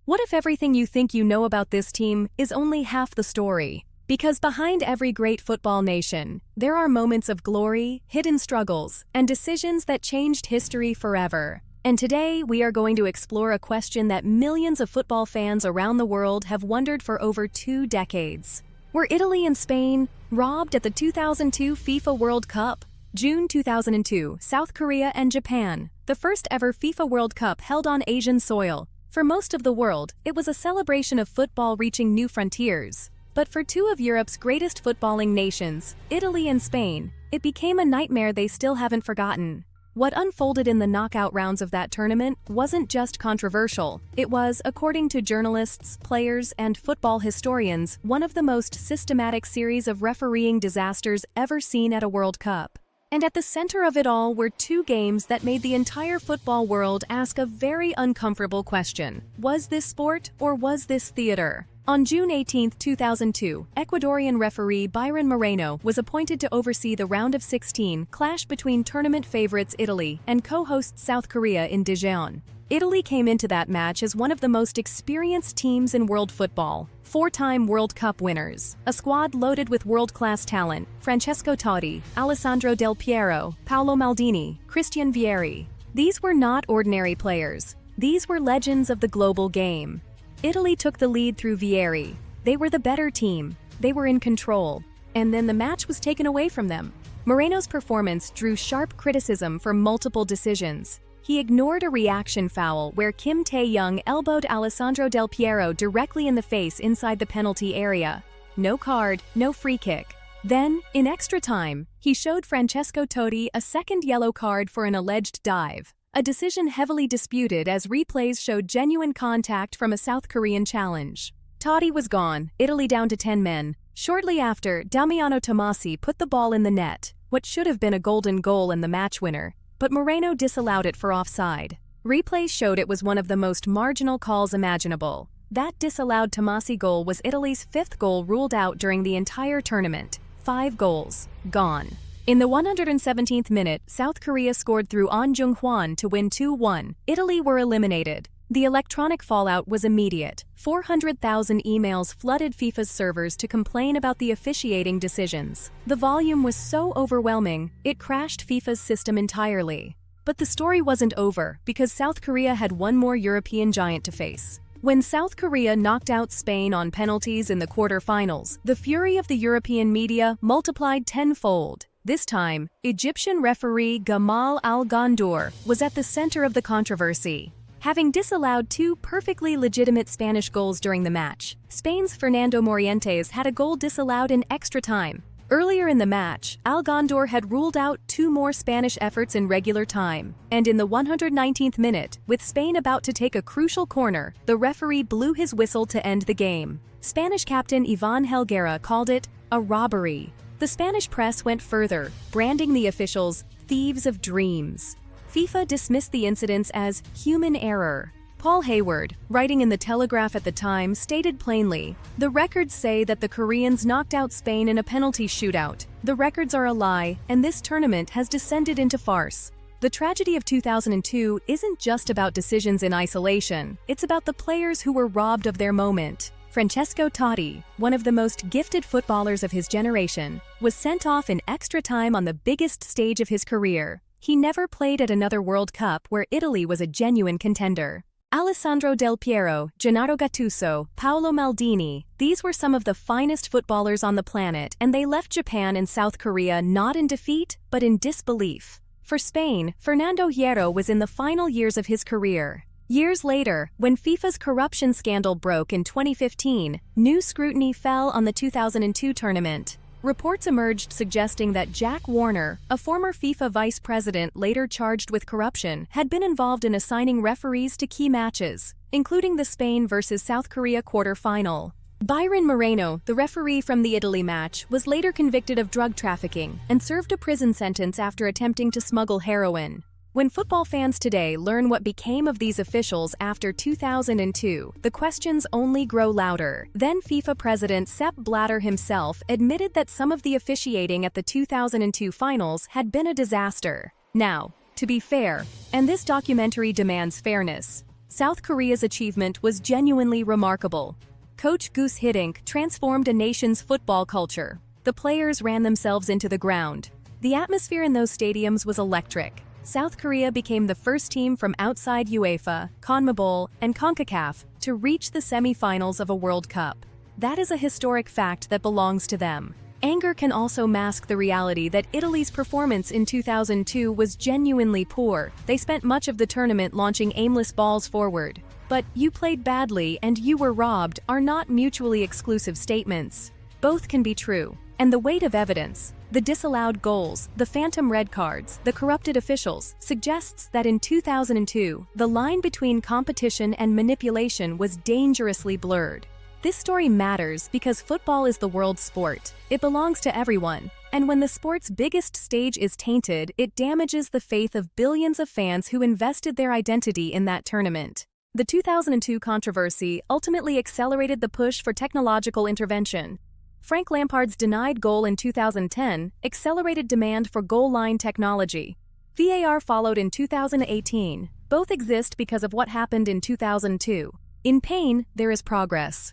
What if everything you think you know about this team is only half the story? Because behind every great football nation, there are moments of glory, hidden struggles, and decisions that changed history forever. And today, we are going to explore a question that millions of football fans around the world have wondered for over 2 decades. Were Italy and Spain robbed at the 2002 FIFA World Cup? June 2002, South Korea and Japan, the first ever FIFA World Cup held on Asian soil. For most of the world, it was a celebration of football reaching new frontiers. But for two of Europe's greatest footballing nations, Italy and Spain, it became a nightmare they still haven't forgotten. What unfolded in the knockout rounds of that tournament wasn't just controversial. It was, according to journalists, players, and football historians, one of the most systematic series of refereeing disasters ever seen at a World Cup. And at the center of it all were 2 games that made the entire football world ask a very uncomfortable question. Was this sport or was this theater? On June 18, 2002, Ecuadorian referee Byron Moreno was appointed to oversee the round of 16 clash between tournament favorites Italy and co-hosts South Korea in Daejeon. Italy came into that match as one of the most experienced teams in world football, 4-time World Cup winners, a squad loaded with world-class talent: Francesco Totti, Alessandro Del Piero, Paolo Maldini, Christian Vieri. These were not ordinary players. These were legends of the global game. Italy took the lead through Vieri. They were the better team. They were in control. And then the match was taken away from them. Moreno's performance drew sharp criticism for multiple decisions. He ignored a reaction foul where Kim Tae-young elbowed Alessandro Del Piero directly in the face inside the penalty area. No card, no free kick. Then, in extra time, he showed Francesco Totti a second yellow card for an alleged dive. A decision heavily disputed as replays showed genuine contact from a South Korean challenge. Totti was gone, Italy down to 10 men. Shortly after, Damiano Tommasi put the ball in the net, what should have been a golden goal and the match winner. But Moreno disallowed it for offside. Replays showed it was one of the most marginal calls imaginable. That disallowed Tommasi goal was Italy's 5th goal ruled out during the entire tournament. 5 goals. Gone. In the 117th minute, South Korea scored through Ahn Jung-hwan to win 2-1. Italy were eliminated. The electronic fallout was immediate. 400,000 emails flooded FIFA's servers to complain about the officiating decisions. The volume was so overwhelming, it crashed FIFA's system entirely. But the story wasn't over, because South Korea had one more European giant to face. When South Korea knocked out Spain on penalties in the quarter-finals, the fury of the European media multiplied tenfold. This time, Egyptian referee Gamal Al Ghandour was at the center of the controversy. Having disallowed 2 perfectly legitimate Spanish goals during the match, Spain's Fernando Morientes had a goal disallowed in extra time. Earlier in the match, Al Ghandour had ruled out 2 more Spanish efforts in regular time. And in the 119th minute, with Spain about to take a crucial corner, the referee blew his whistle to end the game. Spanish captain Ivan Helguera called it a robbery. The Spanish press went further, branding the officials thieves of dreams. FIFA dismissed the incidents as human error. Paul Hayward, writing in The Telegraph at the time, stated plainly, "The records say that the Koreans knocked out Spain in a penalty shootout. The records are a lie, and this tournament has descended into farce." The tragedy of 2002 isn't just about decisions in isolation, it's about the players who were robbed of their moment. Francesco Totti, one of the most gifted footballers of his generation, was sent off in extra time on the biggest stage of his career. He never played at another World Cup where Italy was a genuine contender. Alessandro Del Piero, Gennaro Gattuso, Paolo Maldini, these were some of the finest footballers on the planet, and they left Japan and South Korea not in defeat, but in disbelief. For Spain, Fernando Hierro was in the final years of his career. Years later, when FIFA's corruption scandal broke in 2015, new scrutiny fell on the 2002 tournament. Reports emerged suggesting that Jack Warner, a former FIFA vice president later charged with corruption, had been involved in assigning referees to key matches, including the Spain vs. South Korea quarter-final. Byron Moreno, the referee from the Italy match, was later convicted of drug trafficking and served a prison sentence after attempting to smuggle heroin. When football fans today learn what became of these officials after 2002, the questions only grow louder. Then FIFA president Sepp Blatter himself admitted that some of the officiating at the 2002 finals had been a disaster. Now, to be fair, and this documentary demands fairness, South Korea's achievement was genuinely remarkable. Coach Goose Hiddink transformed a nation's football culture. The players ran themselves into the ground. The atmosphere in those stadiums was electric. South Korea became the first team from outside UEFA, CONMEBOL, and CONCACAF to reach the semi-finals of a World Cup. That is a historic fact that belongs to them. Anger can also mask the reality that Italy's performance in 2002 was genuinely poor. They spent much of the tournament launching aimless balls forward. But "you played badly" and "you were robbed" are not mutually exclusive statements. Both can be true. And the weight of evidence, the disallowed goals, the phantom red cards, the corrupted officials, suggests that in 2002, the line between competition and manipulation was dangerously blurred. This story matters because football is the world's sport. It belongs to everyone. And when the sport's biggest stage is tainted, it damages the faith of billions of fans who invested their identity in that tournament. The 2002 controversy ultimately accelerated the push for technological intervention. Frank Lampard's denied goal in 2010 accelerated demand for goal line technology. VAR followed in 2018. Both exist because of what happened in 2002. In pain, there is progress.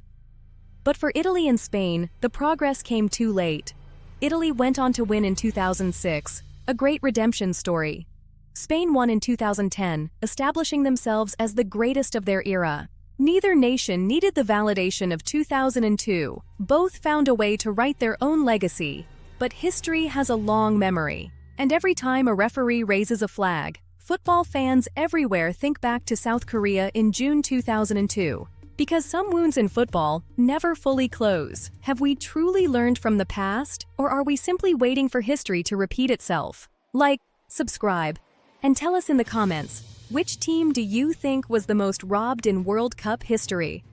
But for Italy and Spain, the progress came too late. Italy went on to win in 2006, a great redemption story. Spain won in 2010, establishing themselves as the greatest of their era. Neither nation needed the validation of 2002. Both found a way to write their own legacy. But history has a long memory. And every time a referee raises a flag, football fans everywhere think back to South Korea in June 2002. Because some wounds in football never fully close. Have we truly learned from the past, or are we simply waiting for history to repeat itself? Like, subscribe, and tell us in the comments, which team do you think was the most robbed in World Cup history?